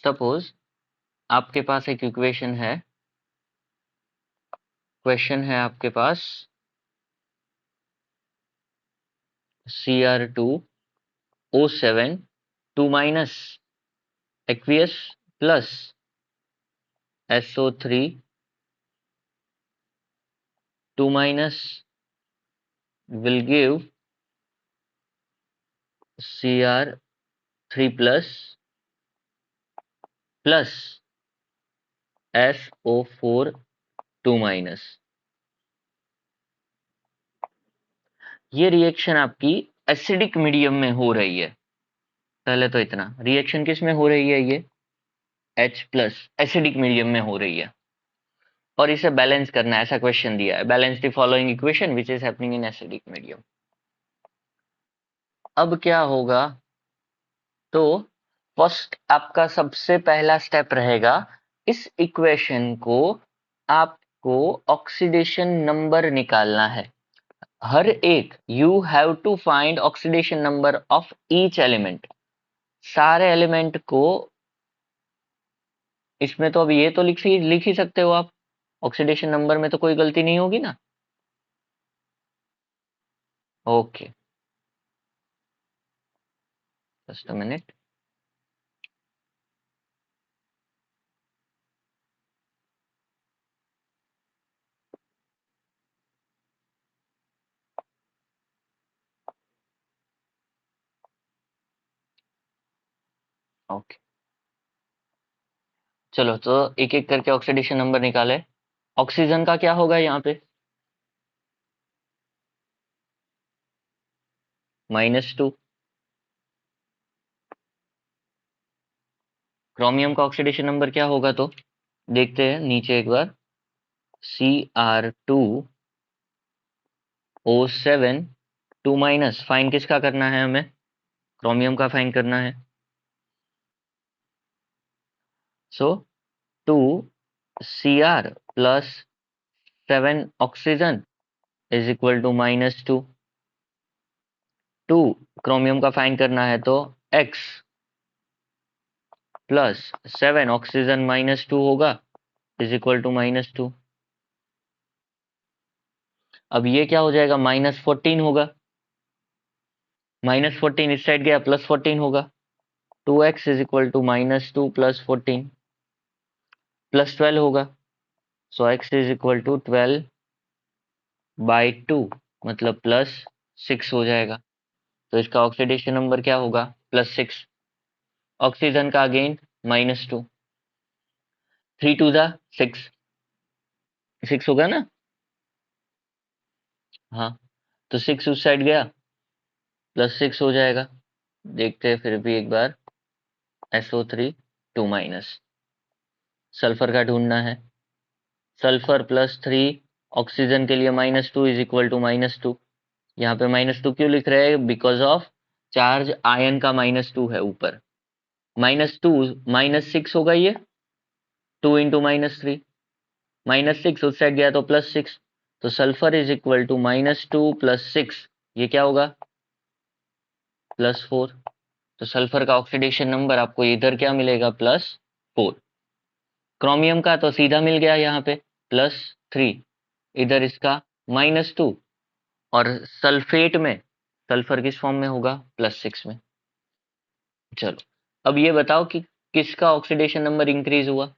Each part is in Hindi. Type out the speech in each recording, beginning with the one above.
सपोज आपके पास एक इक्वेशन है, क्वेश्चन है आपके पास Cr2O7 2 minus aqueous plus SO3 2 minus will give Cr3 plus SO4 2 minus। ये रिएक्शन आपकी एसिडिक मीडियम में हो रही है। पहले तो इतना, रिएक्शन किस में हो रही है? ये H प्लस एसिडिक मीडियम में हो रही है और इसे बैलेंस करना है, ऐसा क्वेश्चन दिया है। Balance the following equation which is happening in acidic medium. अब क्या होगा? तो फर्स्ट आपका सबसे पहला स्टेप रहेगा, इस इक्वेशन को आपको ऑक्सीडेशन नंबर निकालना है। हर एक you have to find oxidation number of each element. सारे एलिमेंट को इसमें तो अब ये तो लिख ही सकते हो आप, ऑक्सीडेशन नंबर में तो कोई गलती नहीं होगी ना। Okay, just a minute. Okay, चलो तो एक एक करके ऑक्सीडेशन नंबर निकाले। ऑक्सीजन का क्या होगा यहाँ पे? -2। क्रोमियम का ऑक्सीडेशन नंबर क्या होगा? तो देखते हैं नीचे एक बार। Cr2O7 2 माइनस, फाइन किसका करना है हमें? क्रोमियम का फाइन करना है। So 2Cr plus 7 oxygen is equal to -2। 2 chromium का फाइन करना है तो X प्लस 7 ऑक्सीजन -2 होगा इज इक्वल टू -2। अब ये क्या हो जाएगा? -14 होगा। -14 इस साइड गया, +14 होगा। 2x is equal to -2 plus 14 +12 होगा। सो x इज इक्वल टू 12/2 मतलब +6 हो जाएगा। तो इसका ऑक्सीडेशन नंबर क्या होगा? +6। ऑक्सीजन का अगेन -2, 3 2 ज़ा 6, 6 होगा ना? हाँ, तो 6 उस साइड गया, +6 हो जाएगा। देखते हैं फिर भी एक बार। SO3 2 माइनस, सल्फर का ढूंढना है। सल्फर +3, ऑक्सीजन के लिए -2 इज इक्वल टू -2। यहाँ पे -2 क्यों लिख रहे हैं? बिकॉज ऑफ चार्ज आयन का -2 है ऊपर। -2 -6 होगा ये, 2 इंटू -3, -6 उस साइड गया तो +6। तो सल्फर इज इक्वल टू -2 + 6, ये क्या होगा? +4। तो सल्फर का ऑक्सीडेशन नंबर आपको इधर क्या मिलेगा? +4। क्रोमियम का तो सीधा मिल गया यहाँ पे, +3, इधर इसका -2, और सल्फेट में सल्फर किस फॉर्म में होगा? +6 में। चलो अब ये बताओ कि किसका ऑक्सीडेशन नंबर इंक्रीज हुआ?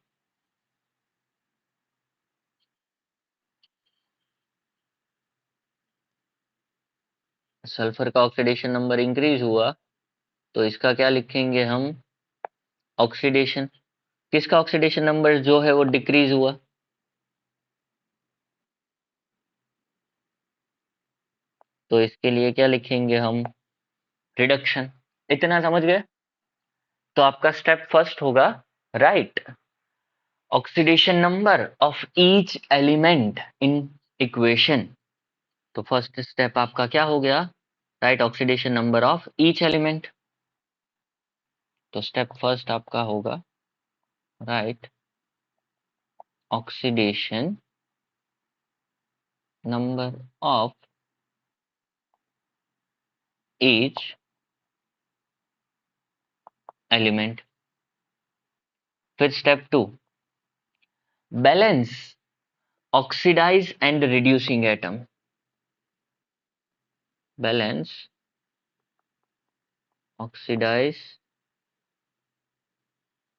सल्फर का ऑक्सीडेशन नंबर इंक्रीज हुआ तो इसका क्या लिखेंगे हम? ऑक्सीडेशन। किसका ऑक्सीडेशन नंबर जो है वो डिक्रीज हुआ? तो इसके लिए क्या लिखेंगे हम? रिडक्शन। इतना समझ गए? तो आपका स्टेप फर्स्ट होगा, write oxidation number of each element in equation. तो फर्स्ट स्टेप आपका क्या हो गया? Write oxidation number of each element. तो स्टेप फर्स्ट आपका होगा, write oxidation number of each element. फिर step 2, balance oxidise and reducing atom. Balance oxidise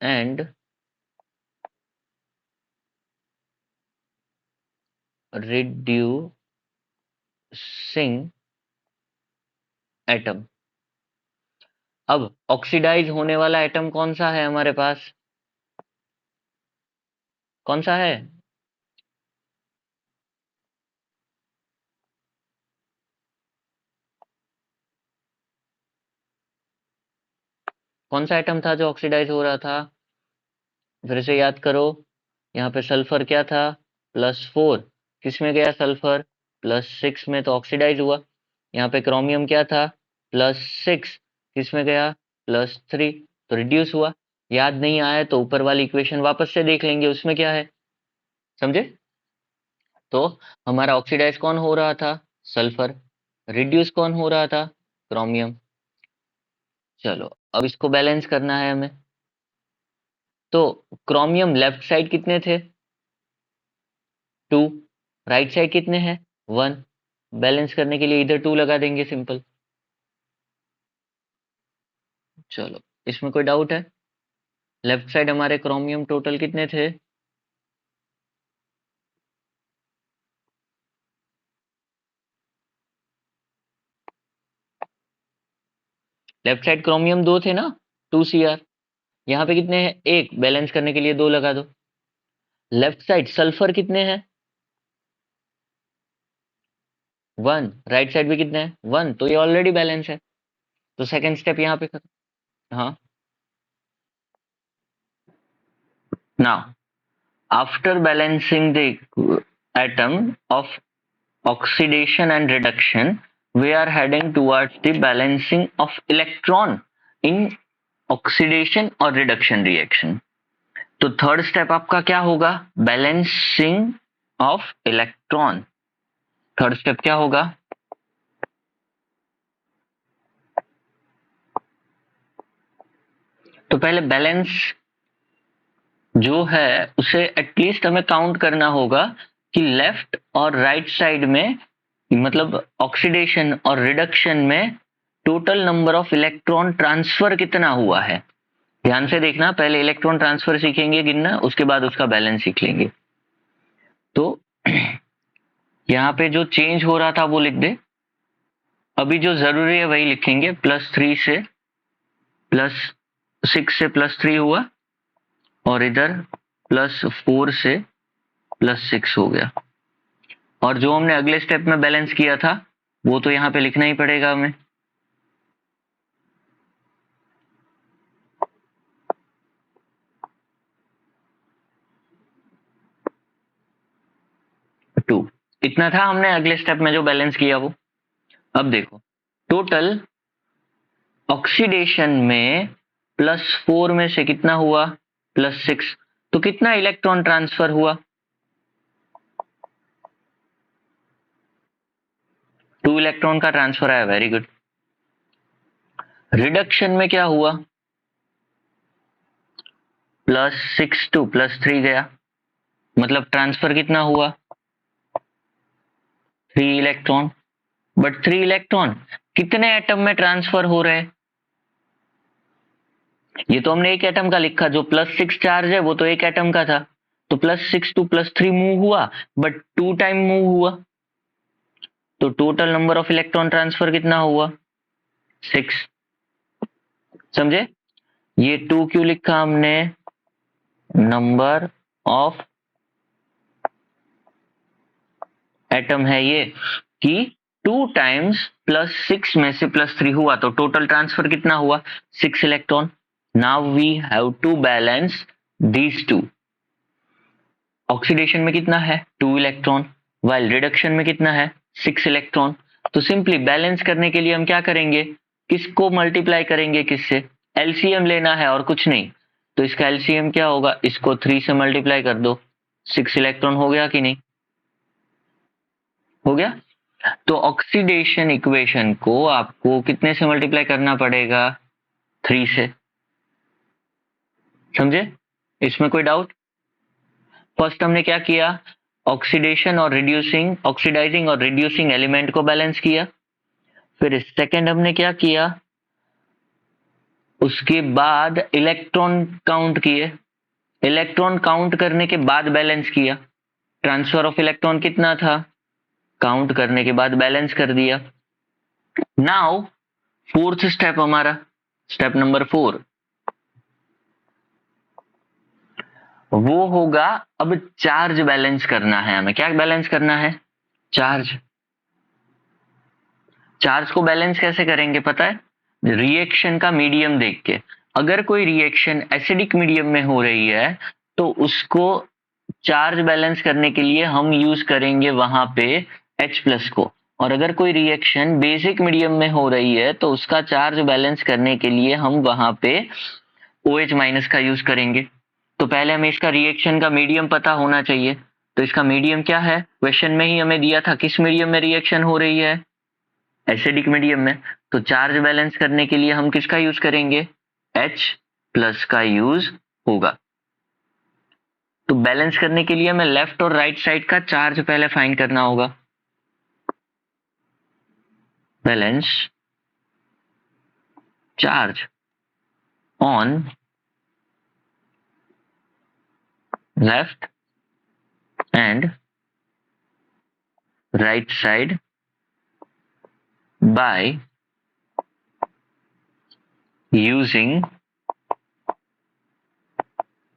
and reducing atom. अब ऑक्सीडाइज होने वाला एटम कौन सा है हमारे पास? कौन सा है? कौन सा एटम था जो ऑक्सीडाइज हो रहा था? फिर से याद करो। यहाँ पे सल्फर क्या था? +4। किस में गया सल्फर? +6 में, तो ऑक्सीडाइज हुआ। यहाँ पे क्रोमियम क्या था? +6, किस में गया? +3, तो रिड्यूस हुआ। याद नहीं आया तो ऊपर वाली इक्वेशन वापस से देख लेंगे, उसमें क्या है, समझे? तो हमारा ऑक्सीडाइज कौन हो रहा था? सल्फर। रिड्यूस कौन हो रहा था? क्रोमियम। चलो अब इसको बैलेंस करना है हमें। तो क्रोमियम लेफ्ट साइड कितने थे? 2। राइट साइड कितने हैं? 1। बैलेंस करने के लिए इधर 2 लगा देंगे, सिंपल। चलो, इसमें कोई डाउट है? लेफ्ट साइड हमारे क्रोमियम टोटल कितने थे? लेफ्ट साइड क्रोमियम 2 थे ना, 2Cr। यहाँ पे कितने हैं? 1। बैलेंस करने के लिए 2 लगा दो। लेफ्ट साइड सल्फर कितने हैं? 1। राइट साइड भी कितने हैं? 1, तो ये ऑलरेडी बैलेंस है। तो सेकंड स्टेप यहाँ पे कर। हाँ, now after balancing the atom of oxidation and reduction, we are heading towards the balancing of electron in oxidation or reduction reaction. तो थर्ड स्टेप आपका क्या होगा? Balancing of electron. Third step क्या होगा? तो पहले बैलेंस जो है उसे एटलीस्ट हमें काउंट करना होगा कि लेफ्ट और राइट साइड में, मतलब ऑक्सीडेशन और रिडक्शन में total number of electron transfer कितना हुआ है। ध्यान से देखना, पहले इलेक्ट्रॉन ट्रांसफर सीखेंगे गिनना, उसके बाद उसका बैलेंस सीख लेंगे। तो यहाँ पे जो चेंज हो रहा था वो लिख दे। अभी जो जरूरी है वही लिखेंगे। +3 से +6 से +3 हुआ, और इधर +4 से +6 हो गया। और जो हमने अगले स्टेप में बैलेंस किया था वो तो यहाँ पे लिखना ही पड़ेगा हमें। टू, इतना था हमने अगले स्टेप में जो बैलेंस किया वो। अब देखो, टोटल ऑक्सीडेशन में +4 में से कितना हुआ? +6, तो कितना इलेक्ट्रॉन ट्रांसफर हुआ? 2 इलेक्ट्रॉन का ट्रांसफर आया, वेरी गुड। रिडक्शन में क्या हुआ? +6 टू +3 गया, मतलब ट्रांसफर कितना हुआ? 3 इलेक्ट्रॉन। बट 3 इलेक्ट्रॉन कितने एटम में ट्रांसफर हो रहे हैं? ये तो हमने एक एटम का लिखा, जो +6 चार्ज है वो तो एक एटम का था, तो +6 टू +3 मूव हुआ, बट 2 टाइम मूव हुआ, तो total number of electron transfer कितना हुआ? 6। समझे? ये 2 क्यों लिखा हमने? नंबर ऑफ एटम है ये, कि 2 टाइम्स +6 में से +3 हुआ, तो टोटल ट्रांसफर कितना हुआ? 6 electron. Now we have to balance these two. ऑक्सीडेशन में कितना है? 2 इलेक्ट्रॉन। वाइल रिडक्शन में कितना है? 6 इलेक्ट्रॉन। तो सिंपली बैलेंस करने के लिए हम क्या करेंगे? किसको मल्टीप्लाई करेंगे किससे? एलसीएम लेना है और कुछ नहीं। तो इसका एलसीएम क्या होगा? इसको 3 से मल्टीप्लाई कर दो। 6 इलेक्ट्रॉन हो गया कि नहीं? हो गया। तो ऑक्सीडेशन इक्वेशन को आपको कितने से मल्टीप्लाई करना पड़ेगा? 3 से। समझे? इसमें कोई डाउट? फर्स्ट हमने क्या किया, ऑक्सीडाइजिंग और रिड्यूसिंग एलिमेंट को बैलेंस किया। फिर सेकंड हमने क्या किया, उसके बाद इलेक्ट्रॉन काउंट किए, इलेक्ट्रॉन काउंट करने के बाद बैलेंस किया। ट्रांसफर ऑफ इलेक्ट्रॉन कितना था, काउंट करने के बाद बैलेंस कर दिया। नाउ फोर्थ स्टेप हमारा, स्टेप नंबर 4, वो होगा अब चार्ज बैलेंस करना है हमें। क्या बैलेंस करना है? चार्ज। चार्ज को बैलेंस कैसे करेंगे पता है? रिएक्शन का मीडियम देख के। अगर कोई रिएक्शन एसिडिक मीडियम में हो रही है तो उसको चार्ज बैलेंस करने के लिए हम यूज करेंगे वहां पे H+ को, और अगर कोई रिएक्शन बेसिक मीडियम में हो रही है तो उसका चार्ज बैलेंस करने के लिए हम वहां पे OH- का यूज करेंगे। तो पहले हमें इसका रिएक्शन का मीडियम पता होना चाहिए। तो इसका मीडियम क्या है, क्वेश्चन में ही हमें दिया था किस मीडियम में रिएक्शन हो रही है, एसिडिक मीडियम में। तो चार्ज बैलेंस करने के लिए हम किसका यूज करेंगे, H+ का यूज होगा। तो बैलेंस करने के लिए हमें लेफ्ट और राइट साइड का चार्ज पहले फाइंड करना होगा। Balance charge on left and right side by using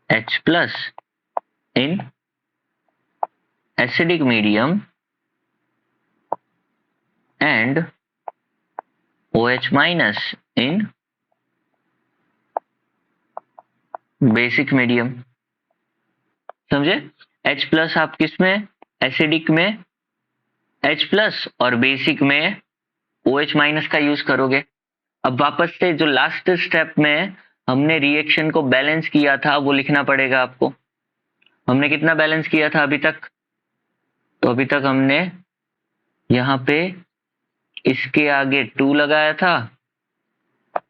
H+ in acidic medium and OH- in basic medium। समझे? H+ आप किस में, एसिडिक में H+ और बेसिक में OH- का यूज करोगे। अब वापस से जो लास्ट स्टेप में हमने रिएक्शन को बैलेंस किया था वो लिखना पड़ेगा आपको। हमने कितना बैलेंस किया था अभी तक? तो अभी तक हमने यहाँ पे इसके आगे 2 लगाया था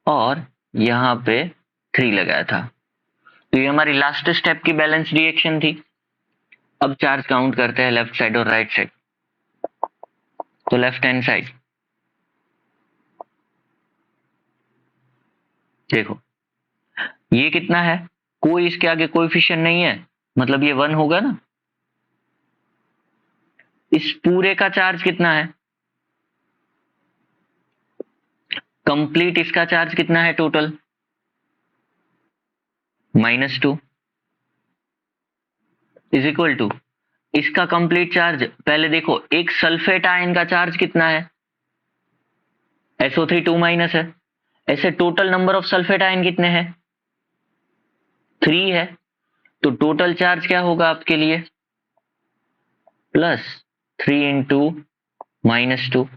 और यहाँ पे 3 लगाया था। तो ये हमारी लास्ट स्टेप की बैलेंस रिएक्शन थी। अब चार्ज काउंट करते हैं लेफ्ट साइड और राइट साइड। तो लेफ्ट हैंड साइड देखो, ये कितना है, कोई इसके आगे कोएफिशिएंट नहीं है, मतलब ये 1 होगा ना। इस पूरे का चार्ज कितना है, कंप्लीट इसका चार्ज कितना है टोटल, -2 इज इक्वल टू इसका कंप्लीट चार्ज। पहले देखो एक सल्फेट आयन का चार्ज कितना है, SO3 2- है। ऐसे total number of sulphate ion कितने हैं, 3 है। तो टोटल चार्ज क्या होगा आपके लिए, +3 into -2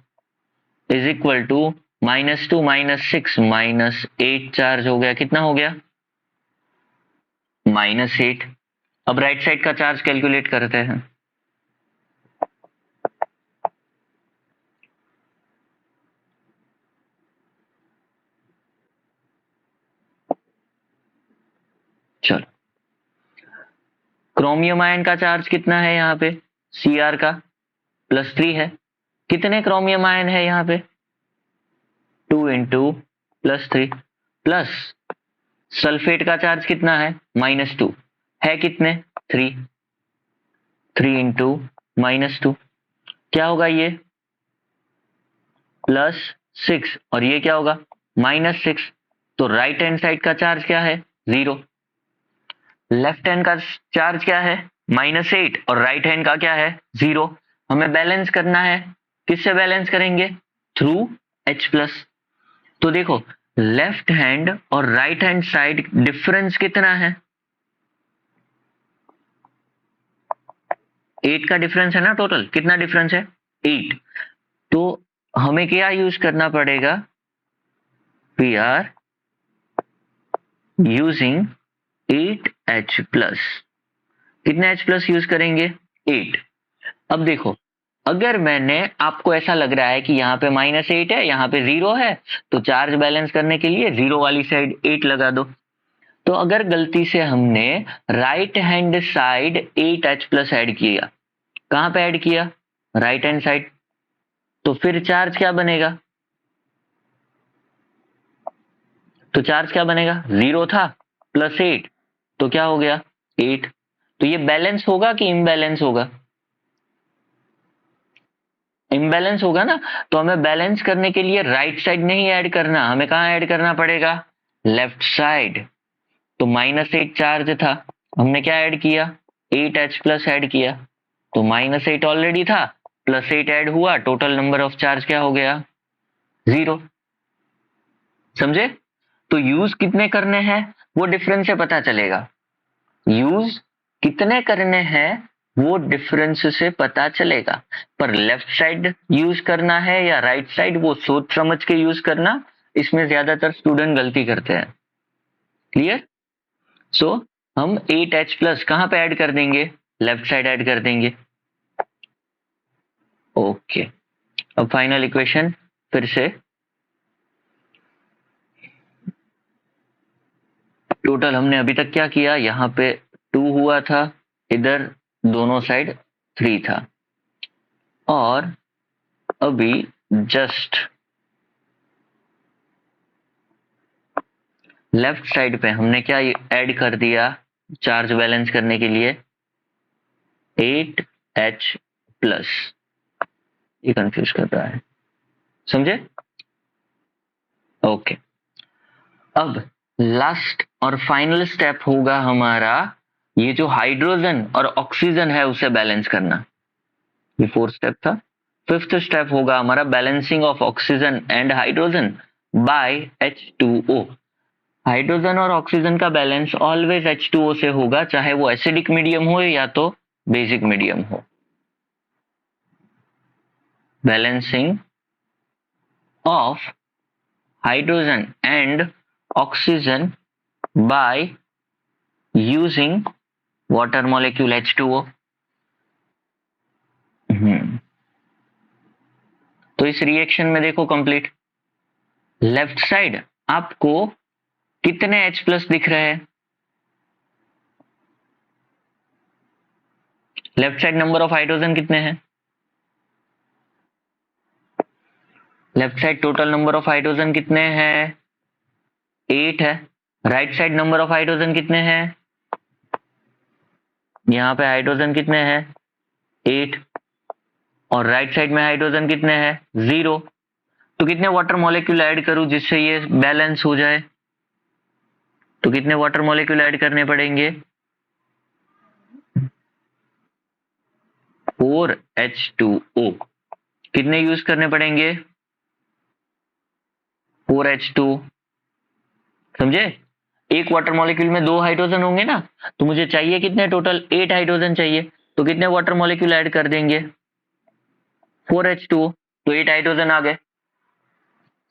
is equal to -2 -6 -8 charge हो गया। कितना हो गया, -8। अब राइट साइड का चार्ज कैलकुलेट करते हैं। चलो, क्रोमियम आयन का चार्ज कितना है यहाँ पे, Cr का +3 है। कितने क्रोमियम आयन है यहाँ पे, 2 इंटू +3 प्लस सल्फेट का चार्ज कितना है, -2 है। कितने, 3 इंटू -2 क्या होगा, ये +6 और ये क्या होगा, -6। तो राइट हैंड साइड का चार्ज क्या है, 0। लेफ्ट हैंड का चार्ज क्या है, -8 और राइट हैंड का क्या है, 0। हमें बैलेंस करना है, किससे बैलेंस करेंगे, थ्रू H+। तो देखो लेफ्ट हैंड और राइट हैंड साइड डिफरेंस कितना है, 8 का डिफरेंस है ना। टोटल कितना डिफरेंस है, 8। तो हमें क्या यूज करना पड़ेगा, वी आर यूजिंग 8H+। कितने H+ यूज करेंगे, 8। अब देखो अगर मैंने, आपको ऐसा लग रहा है कि यहाँ पे -8 है यहाँ पे 0 है, तो चार्ज बैलेंस करने के लिए 0 वाली साइड 8 लगा दो। तो अगर गलती से हमने right hand side 8H plus add किया, कहां पे ऐड किया? राइट हैंड साइड, तो फिर चार्ज क्या बनेगा? तो चार्ज क्या बनेगा? 0 था प्लस 8, तो क्या हो गया? 8। तो ये बैलेंस होगा कि इम्बैलेंस होगा? इम्बैलेंस होगा ना। तो हमें बैलेंस करने के लिए राइट साइड नहीं ऐड करना, हमें कहां ऐड करना पड़ेगा? Left side. तो -8 चार्ज था, हमने क्या ऐड किया? 8H प्लस ऐड किया, तो -8 ऑलरेडी था, +8 ऐड हुआ, टोटल नंबर ऑफ चार्ज क्या हो गया? 0। समझे? तो यूज कितने करने हैं वो डिफरेंस से पता चलेगा। यूज कितने करने हैं वो डिफरेंस से पता चलेगा। पर लेफ्ट साइड यूज करना है या राइट साइड, वो सोच समझ के यूज करना, इसमें ज्यादातर स्टूडेंट गलती करते हैं। क्लियर? सो हम 8H प्लस कहां पे ऐड कर देंगे? लेफ्ट साइड ऐड कर देंगे। ओके, अब फाइनल इक्वेशन फिर से। टोटल हमने अभी तक क्या किया? यहाँ पे 2 हुआ था, इधर दोनों साइड 3 था, और अभी जस्ट लेफ्ट साइड पे हमने क्या ऐड कर दिया चार्ज बैलेंस करने के लिए? 8H plus. ये कंफ्यूज कर रहा है, समझे? ओके, अब लास्ट और फाइनल स्टेप होगा हमारा ये जो हाइड्रोजन और ऑक्सीजन है उसे बैलेंस करना। ये 4th स्टेप था। 5th स्टेप होगा हमारा balancing of oxygen and hydrogen bye H2O। Hydrogen और ऑक्सीजन का बैलेंस ऑलवेज H2O से होगा, चाहे वो एसिडिक मीडियम हो या तो बेसिक मीडियम हो। Balancing of hydrogen and oxygen by using water molecule H2O। तो इस रिएक्शन में देखो कंप्लीट, लेफ्ट साइड आपको कितने H प्लस दिख रहे हैं? Left side number of hydrogen कितने हैं? Left side total number of hydrogen कितने हैं? 8 है। Right side number of hydrogen कितने हैं? यहाँ पे हाइड्रोजन कितने हैं? 8। और राइट साइड में हाइड्रोजन कितने हैं? 0। तो कितने वाटर मॉलिक्यूल ऐड करूं जिससे ये बैलेंस हो जाए? तो कितने वाटर मॉलिक्यूल ऐड करने पड़ेंगे? 4H2O। कितने यूज करने पड़ेंगे? 4H2। समझे? एक वाटर मॉलिक्यूल में 2 हाइड्रोजन होंगे ना, तो मुझे चाहिए कितने? टोटल 8 हाइड्रोजन चाहिए, तो कितने वाटर मॉलिक्यूल ऐड कर देंगे? 4H2O। तो 8 हाइड्रोजन आ गए।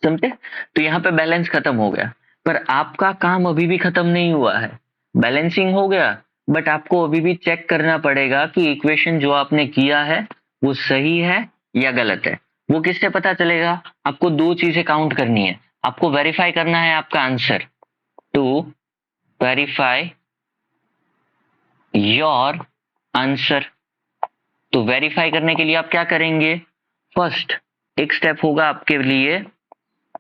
समझे? तो यहाँ पे बैलेंस खत्म हो गया, पर आपका काम अभी भी खत्म नहीं हुआ है। बैलेंसिंग हो गया, बट आपको अभी भी चेक करना पड़ेगा कि इक्वेशन जो आपने किया है वो सही है या गलत है। वो किससे पता चलेगा? आपको 2 चीजें काउंट करनी है। आपको वेरीफाई करना है आपका answer. To verify your answer, तो वेरीफाई करने के लिए आप क्या करेंगे? फर्स्ट एक स्टेप होगा आपके लिए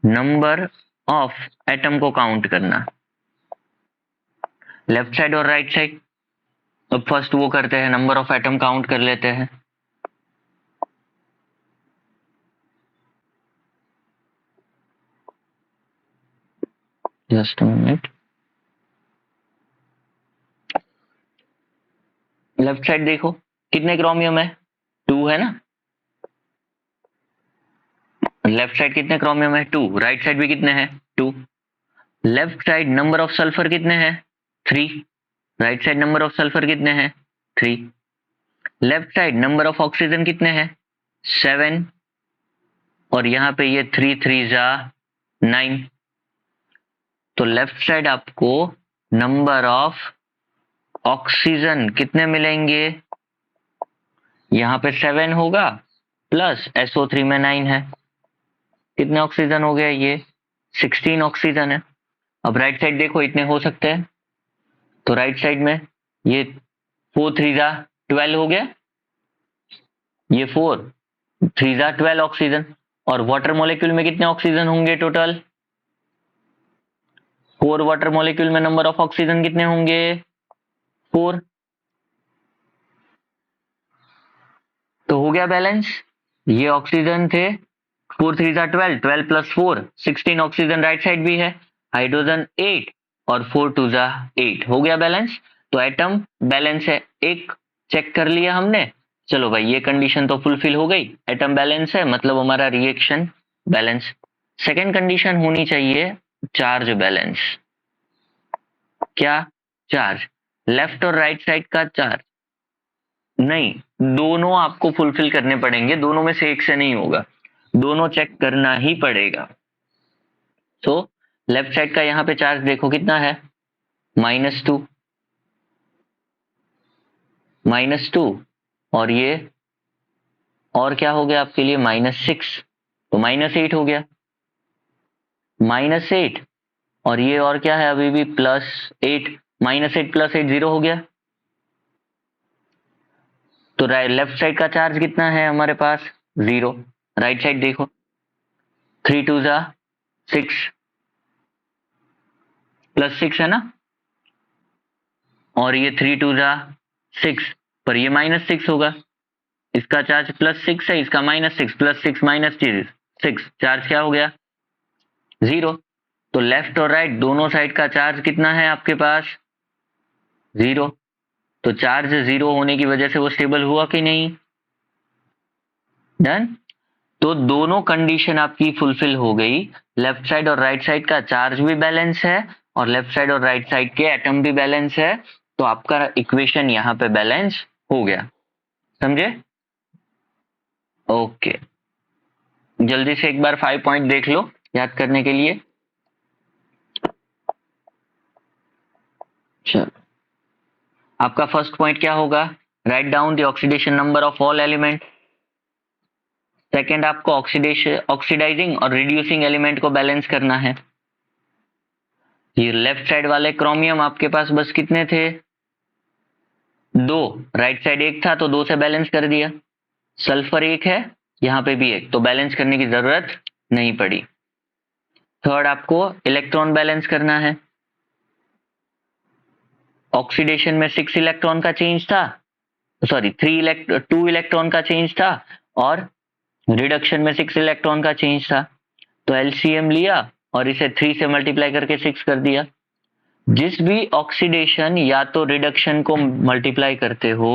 नंबर ऑफ एटम को काउंट करना, लेफ्ट साइड और राइट साइड। अब फर्स्ट वो करते हैं, नंबर ऑफ एटम काउंट कर लेते हैं। Just minute. लेफ्ट साइड देखो कितने क्रोमियम है? 2 है ना। लेफ्ट साइड कितने क्रोमियम है? 2। राइट साइड भी कितने हैं? 2। Left side number of sulphur कितने हैं? 3। Right side number of sulphur कितने हैं? 3। Left side number of oxygen कितने हैं? 7। और यहाँ पे ये 3 3 जा 9। तो लेफ्ट साइड आपको नंबर ऑफ ऑक्सीजन कितने मिलेंगे? यहाँ पे 7 होगा, प्लस SO3 में 9 है। कितने ऑक्सीजन हो गया? ये 16 ऑक्सीजन है। अब राइट साइड देखो, इतने हो सकते हैं। तो राइट साइड में ये 4 3 जा 12 हो गया, ये 4 3 जा 12 ऑक्सीजन। और वाटर मॉलिक्यूल में कितने ऑक्सीजन होंगे टोटल? 4 वाटर मॉलिक्यूल में नंबर ऑफ ऑक्सीजन कितने होंगे? 4। तो हो गया बैलेंस। ये ऑक्सीजन थे 4 3 जा 12, 12 प्लस 4 16 ऑक्सीजन राइट साइड भी है, हाइड्रोजन 8 और 4 2 जा 8, हो गया बैलेंस। तो एटम बैलेंस है, एक चेक कर लिया हमने। चलो भाई ये कंडीशन तो फुलफिल हो गई, एटम बैलेंस है मतलब हमारा रिएक्शन बैलेंस। सेकेंड कंडीशन होनी चाहिए चार्ज बैलेंस। क्या? चार्ज, लेफ्ट और राइट साइड का चार्ज। नहीं, दोनों आपको फुलफिल करने पड़ेंगे, दोनों में से एक से नहीं होगा, दोनों चेक करना ही पड़ेगा। तो लेफ्ट साइड का यहाँ पे चार्ज देखो कितना है, -2, -2, और ये और क्या हो गया आपके लिए, -6, तो -8 हो गया, -8, और ये और क्या है अभी भी +8, -8 + 8 0 हो गया। तो लेफ्ट साइड का चार्ज कितना है हमारे पास, 0। राइट साइड देखो, 3 2 जा 6 +6 है ना, और ये 3 2 जा 6, पर ये -6 होगा, इसका चार्ज +6 है, इसका -6, +6 -6, चार्ज क्या हो गया, 0। तो लेफ्ट और राइट दोनों साइड का चार्ज कितना है आपके पास, 0। तो चार्ज 0 होने की वजह से वो स्टेबल हुआ कि नहीं, डन। तो दोनों कंडीशन आपकी फुलफिल हो गई, लेफ्ट साइड और राइट साइड का चार्ज भी बैलेंस है और लेफ्ट साइड और राइट साइड के एटम भी बैलेंस है, तो आपका इक्वेशन यहाँ पे बैलेंस हो गया, समझे? ओके, जल्दी से एक बार 5 पॉइंट देख लो याद करने के लिए। चलो, आपका फर्स्ट पॉइंट क्या होगा, write down the oxidation number of all element. Second, आपको ऑक्सीडाइजिंग और रिड्यूसिंग एलिमेंट को बैलेंस करना है। ये लेफ्ट साइड वाले क्रोमियम आपके पास बस कितने थे, 2, राइट साइड 1 था तो 2 से बैलेंस कर दिया। सल्फर 1 है, यहाँ पे भी 1, तो बैलेंस करने की जरूरत नहीं पड़ी। थर्ड, आपको इलेक्ट्रॉन बैलेंस करना है। ऑक्सीडेशन में 6 इलेक्ट्रॉन का चेंज था, सॉरी 2 इलेक्ट्रॉन का चेंज था, और रिडक्शन में 6 इलेक्ट्रॉन का चेंज था। तो एलसीएम लिया और इसे 3 से मल्टीप्लाई करके 6 कर दिया। जिस भी ऑक्सीडेशन या तो रिडक्शन को मल्टीप्लाई करते हो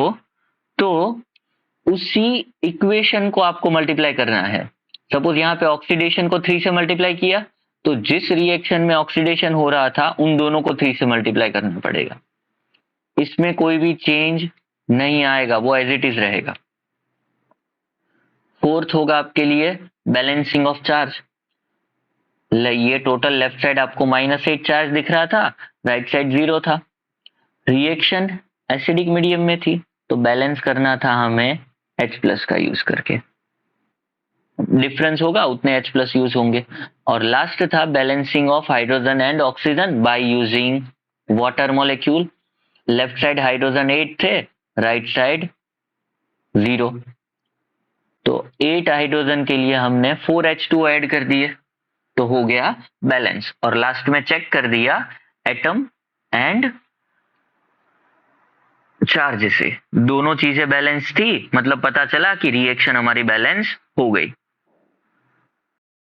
तो उसी इक्वेशन को आपको मल्टीप्लाई करना है। सपोज यहाँ पे ऑक्सीडेशन को 3 से मल्टीप्लाई किया, तो जिस रिएक्शन में ऑक्सीडेशन हो रहा था उन दोनों को 3 से मल्टीप्लाई करना पड़ेगा, इसमें कोई भी चेंज नहीं आएगा, वो एज इट इज रहेगा। फोर्थ होगा आपके लिए बैलेंसिंग ऑफ चार्ज। ये टोटल लेफ्ट साइड आपको -8 चार्ज दिख रहा था, राइट साइड 0 था। रिएक्शन एसिडिक मीडियम में थी, तो बैलेंस करना था हमें H+ का यूज करके, डिफरेंस होगा उतने H+ यूज होंगे। और लास्ट था balancing of hydrogen and oxygen by using water molecule. Left side hydrogen 8 थे, राइट साइड 0, तो 8 हाइड्रोजन के लिए हमने 4H2 ऐड कर दिए, तो हो गया बैलेंस। और लास्ट में चेक कर दिया एटम एंड चार्ज से, दोनों चीजें बैलेंस थी, मतलब पता चला कि रिएक्शन हमारी बैलेंस हो गई।